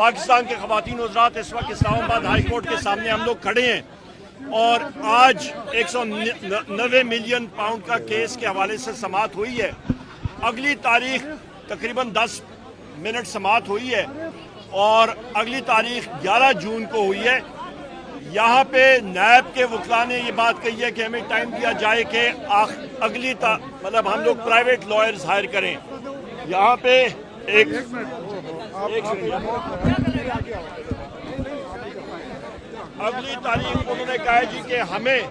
पाकिस्तान के ख़वातीन हज़रात, इस वक्त इस्लामाबाद हाई कोर्ट के सामने हम लोग खड़े हैं और आज 190 मिलियन पाउंड का केस के हवाले से समाअत हुई है। अगली तारीख तकरीबन 10 मिनट समाअत हुई है और अगली तारीख 11 जून को हुई है। यहाँ पे नायब के वकला ने ये बात कही है कि हमें टाइम दिया जाए कि अगली मतलब हम लोग प्राइवेट लॉयर्स हायर करें। यहाँ पे एक अगली तारीख उन्होंने कहा है जी कि हमें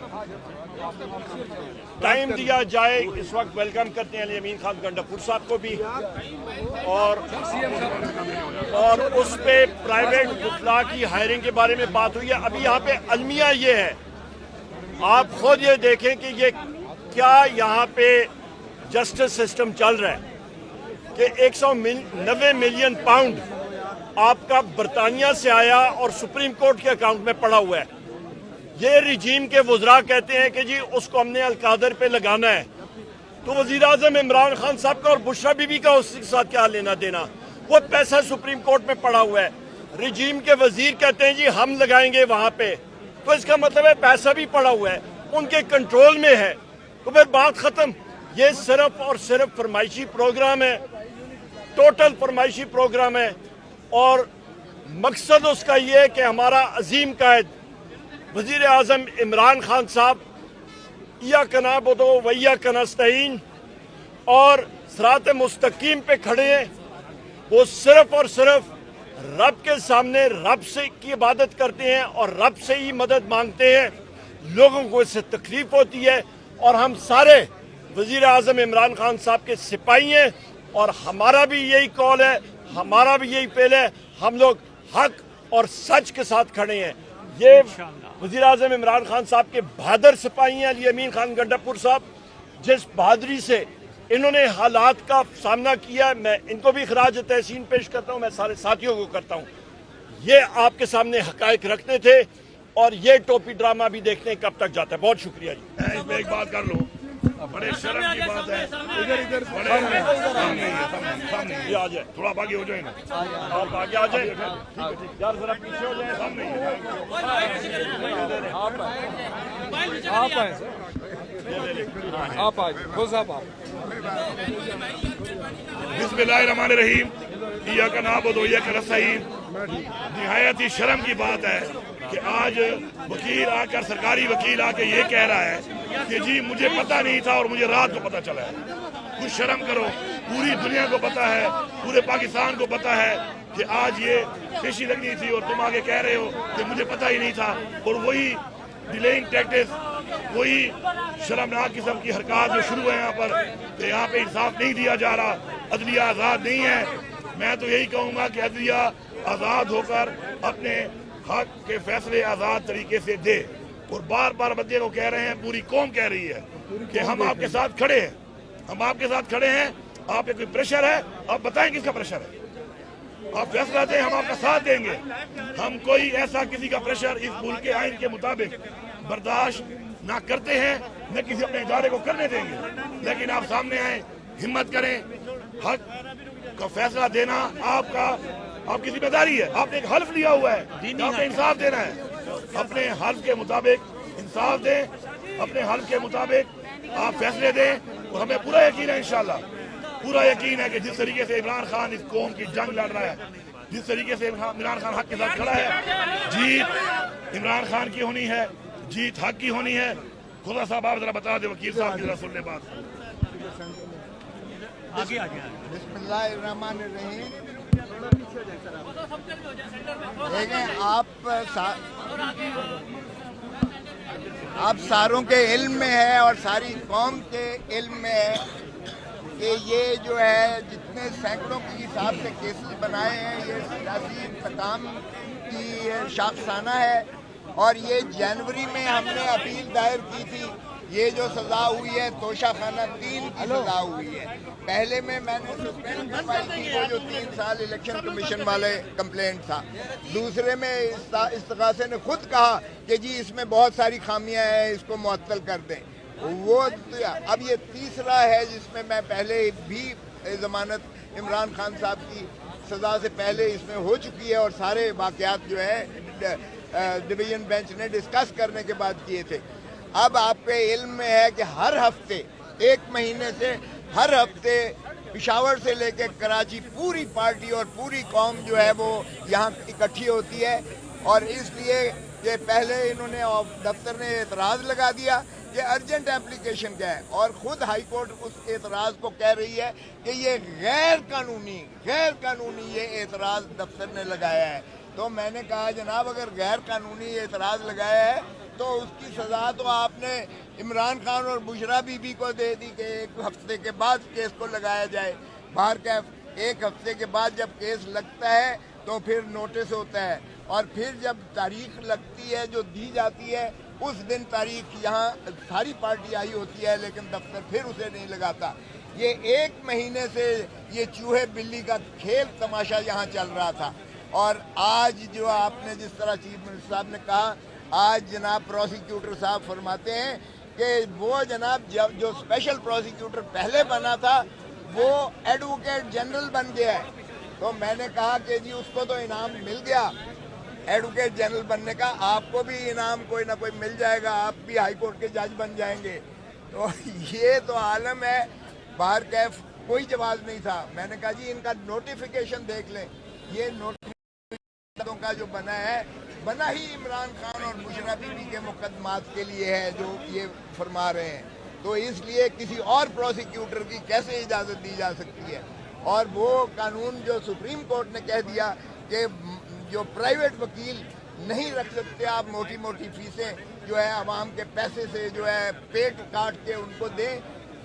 टाइम दिया जाए। इस वक्त वेलकम करते हैं अली अमीन खान गंडापुर साहब को भी और उस पे प्राइवेट वकला की हायरिंग के बारे में बात हुई है। अभी यहाँ पे अलमिया ये है, आप खुद ये देखें कि ये क्या यहाँ पे जस्टिस सिस्टम चल रहा है कि 190 मिलियन पाउंड आपका बरतानिया से आया और सुप्रीम कोर्ट के अकाउंट में पड़ा हुआ है। ये रिजीम के वज़रा कहते हैं कि जी उसको हमने अलकादर पे लगाना है, तो वज़ीर आज़म इमरान खान साहब का और बुशरा बीबी का उसके साथ क्या लेना देना? वो पैसा सुप्रीम कोर्ट में पड़ा हुआ है। रिजीम के वजीर कहते हैं जी हम लगाएंगे वहां पे, तो इसका मतलब है पैसा भी पड़ा हुआ है, उनके कंट्रोल में है, तो फिर बात खत्म। ये सिर्फ और सिर्फ फरमाइशी प्रोग्राम है, टोटल फरमाइशी प्रोग्राम है और मकसद उसका ये है कि हमारा अजीम कायद वज़ीर आज़म इमरान खान साहब या कनाबुदो वैया कनस्तईन और सिरात मुस्तकीम पे खड़े हैं। वो सिर्फ और सिर्फ रब के सामने रब से की इबादत करते हैं और रब से ही मदद मांगते हैं। लोगों को इससे तकलीफ होती है और हम सारे वज़ीर आज़म इमरान खान साहब के सिपाही हैं और हमारा भी यही कॉल है, हमारा भी यही पहल है। हम लोग हक और सच के साथ खड़े हैं। ये वज़ीर आज़म इमरान खान साहब के बहादुर सिपाही हैं अली अमीन खान गंडापुर साहब, जिस बहादुरी से इन्होंने हालात का सामना किया। मैं इनको भी खराज तहसीन पेश करता हूँ, मैं सारे साथियों को करता हूँ। ये आपके सामने हकायक रखते थे और ये टोपी ड्रामा भी देखने कब तक जाता है। बहुत शुक्रिया जी। इसमें एक बात कर लो, बड़े शर्म की बात है, इधर सामने ये आ जाए, थोड़ा आगे हो जाए ना, आप आगे आ जाए यार, जरा पीछे हो जाए। सामने आप आए बिस्मिल्लाहिर्रहमानिर्रहीम, इय्याका नअबुदु व इय्याका नस्तईन। निहायत ही शर्म की बात है कि आज वकील आकर, सरकारी वकील आके ये कह रहा है कि जी मुझे पता नहीं था और मुझे रात को पता चला है। कुछ शर्म करो, पूरी दुनिया को पता है, पूरे पाकिस्तान को पता है कि आज ये पेशी लगनी थी और तुम आगे कह रहे हो कि मुझे पता ही नहीं था। और वही डिलेइंग टैक्टिस, वही शर्मनाक किस्म की हरकत जो शुरू है यहाँ पर, तो यहाँ पे इंसाफ नहीं दिया जा रहा, अदलिया आज़ाद नहीं है। मैं तो यही कहूँगा कि अदलिया आज़ाद होकर अपने हक के फैसले आज़ाद तरीके से दे। और बार बार बंदे को कह रहे हैं, पूरी कौम कह रही है कि हम आपके साथ खड़े हैं, हम आपके साथ खड़े हैं। आप पे कोई प्रेशर है, आप बताएं किसका प्रेशर है, आप फैसला दें, हम आपका साथ देंगे। हम कोई ऐसा किसी का प्रेशर इस मुल्क के आइन के मुताबिक बर्दाश्त ना करते हैं, न किसी अपने इदारे को करने देंगे। लेकिन आप सामने आए, हिम्मत करें, हक का फैसला देना आपकी जिम्मेदारी है। आपने एक हल्फ लिया हुआ है, आपने इंसाफ देना है। अपने हल्फ के मुताबिक इंसाफ दें, अपने हल्फ के मुताबिक आप फैसले दें। और हमें पूरा यकीन है, इंशाल्लाह पूरा यकीन है कि जिस तरीके से इमरान खान इस कौम की जंग लड़ रहा है, जिस तरीके से इमरान खान हक के साथ खड़ा है, जीत इमरान खान की होनी है, जीत हक की होनी है। खुदा साहब आप जरा बता दें, वकील साहब की जरा सुन ले बात। बिस्मिल्लाहिर्रहमानिर्रहीम। देखें, आप सारों के इल्म में है और सारी कौम के इल्म में है कि ये जो है जितने सैकड़ों के हिसाब से केसेस बनाए हैं, ये सियासी इंतकाम की शाखसाना है। और ये जनवरी में हमने अपील दायर की थी। ये जो सज़ा हुई है तोशा खाना 3 की सज़ा हुई है। पहले में मैंने सस्पेंड करवाई थी, वो जो 3 साल इलेक्शन कमीशन वाले कंप्लेंट था। दूसरे में इस्तगासे ने खुद कहा कि जी इसमें बहुत सारी खामियां हैं, इसको मुअत्तल कर दें। वो अब ये तीसरा है जिसमें मैं पहले भी जमानत इमरान खान साहब की सजा से पहले इसमें हो चुकी है और सारे वाकयात जो है डिवीजन बेंच ने डिस्कस करने के बाद किए थे। अब आपके इल्म में है कि हर हफ्ते, एक महीने से हर हफ्ते पिशावर से लेकर कराची पूरी पार्टी और पूरी कौम जो है वो यहाँ इकट्ठी होती है। और इसलिए कि पहले इन्होंने दफ्तर ने एतराज़ लगा दिया कि अर्जेंट एप्लीकेशन क्या है, और ख़ुद हाई कोर्ट उस एतराज़ को कह रही है कि ये गैर कानूनी ये एतराज़ दफ्तर ने लगाया है। तो मैंने कहा जनाब, अगर गैर कानूनी एतराज़ लगाया है तो उसकी सज़ा तो आपने इमरान खान और बुशरा बीबी को दे दी कि 1 हफ्ते के बाद केस को लगाया जाए। बाहर का 1 हफ्ते के बाद जब केस लगता है तो फिर नोटिस होता है, और फिर जब तारीख लगती है जो दी जाती है उस दिन तारीख यहाँ सारी पार्टी आई होती है, लेकिन दफ्तर फिर उसे नहीं लगाता। ये 1 महीने से ये चूहे बिल्ली का खेल तमाशा यहाँ चल रहा था। और आज जो आपने जिस तरह चीफ मिनिस्टर साहब ने कहा, आज जनाब प्रोसिक्यूटर साहब फरमाते हैं कि वो जनाब जो स्पेशल प्रोसिक्यूटर पहले बना था वो एडवोकेट जनरल बन गया है। तो मैंने कहा कि जी उसको तो इनाम मिल गया एडवोकेट जनरल बनने का, आपको भी इनाम कोई ना कोई मिल जाएगा, आप भी हाई कोर्ट के जज बन जाएंगे। तो ये तो आलम है, बाहर कैफ कोई जवाब नहीं था। मैंने कहा जी इनका नोटिफिकेशन देख लें, ये नोटिफिकेशन का जो बना ही इमरान खान और बुशरा बीबी के मुकदमात के लिए है जो ये फरमा रहे हैं। तो इसलिए किसी और प्रोसिक्यूटर की कैसे इजाज़त दी जा सकती है। और वो कानून जो सुप्रीम कोर्ट ने कह दिया कि जो प्राइवेट वकील नहीं रख सकते आप मोटी मोटी फीसें जो है आवाम के पैसे से जो है पेट काट के उनको दें,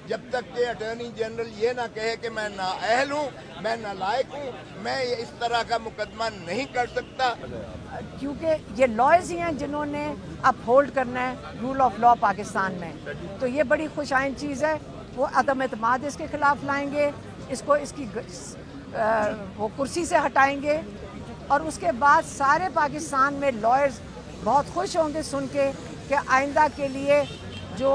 जब तक कि अटॉर्नी जनरल ये ना कहे कि मैं नाअहल हूँ, मैं नालायक हूँ, मैं इस तरह का मुकदमा नहीं कर सकता। क्योंकि ये लॉयर्स ही हैं जिन्होंने अपहोल्ड करना है रूल ऑफ लॉ पाकिस्तान में। तो ये बड़ी खुशाइन चीज़ है। वो अदम एतमाद इसके खिलाफ लाएंगे, इसको इसकी वो कुर्सी से हटाएंगे, और उसके बाद सारे पाकिस्तान में लॉयर्स बहुत खुश होंगे सुन के कि आइंदा के लिए जो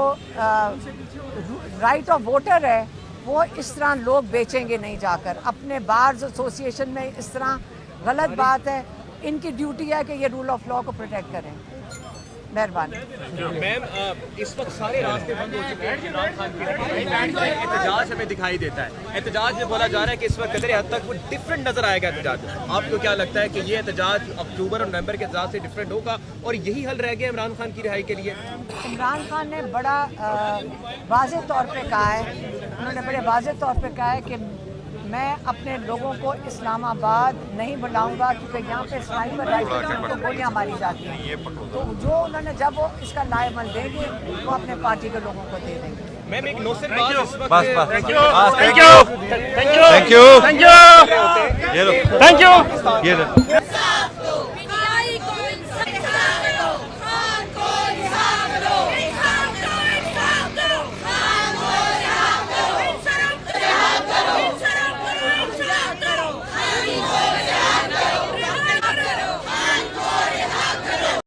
राइट ऑफ वोटर है वो इस तरह लोग बेचेंगे नहीं जाकर अपने बार्स एसोसिएशन में। इस तरह गलत बात है। इनकी ड्यूटी है कि ये रूल ऑफ लॉ को प्रोटेक्ट करें। मेहरबानी। मैम, इस वक्त सारे रास्ते बंद हो चुके हैं इमरान खान के। एहतजाज हमें दिखाई देता है, एहतजाज में बोला जा रहा है कि इस वक्त कदर हद तक वो डिफरेंट नजर आएगा एहतजाज। आपको क्या लगता है कि ये एहतजाज अक्टूबर और नवंबर के एहतजाज से डिफरेंट होगा और यही हल रह गया इमरान खान की रिहाई के लिए? इमरान खान ने बड़ा वाज़ेह तौर पे कहा है, उन्होंने बड़े वाज़ेह तौर पे कहा है कि मैं अपने लोगों को इस्लामाबाद नहीं बुलाऊंगा क्योंकि यहाँ पे स्नाइपर राइफल से उनको गोलियाँ मारी जाती हैं। तो जो उन्होंने जब वो इसका लाएमल देंगे वो अपने पार्टी के लोगों को दे देंगे। मैम, एक नौसर थैंक यू।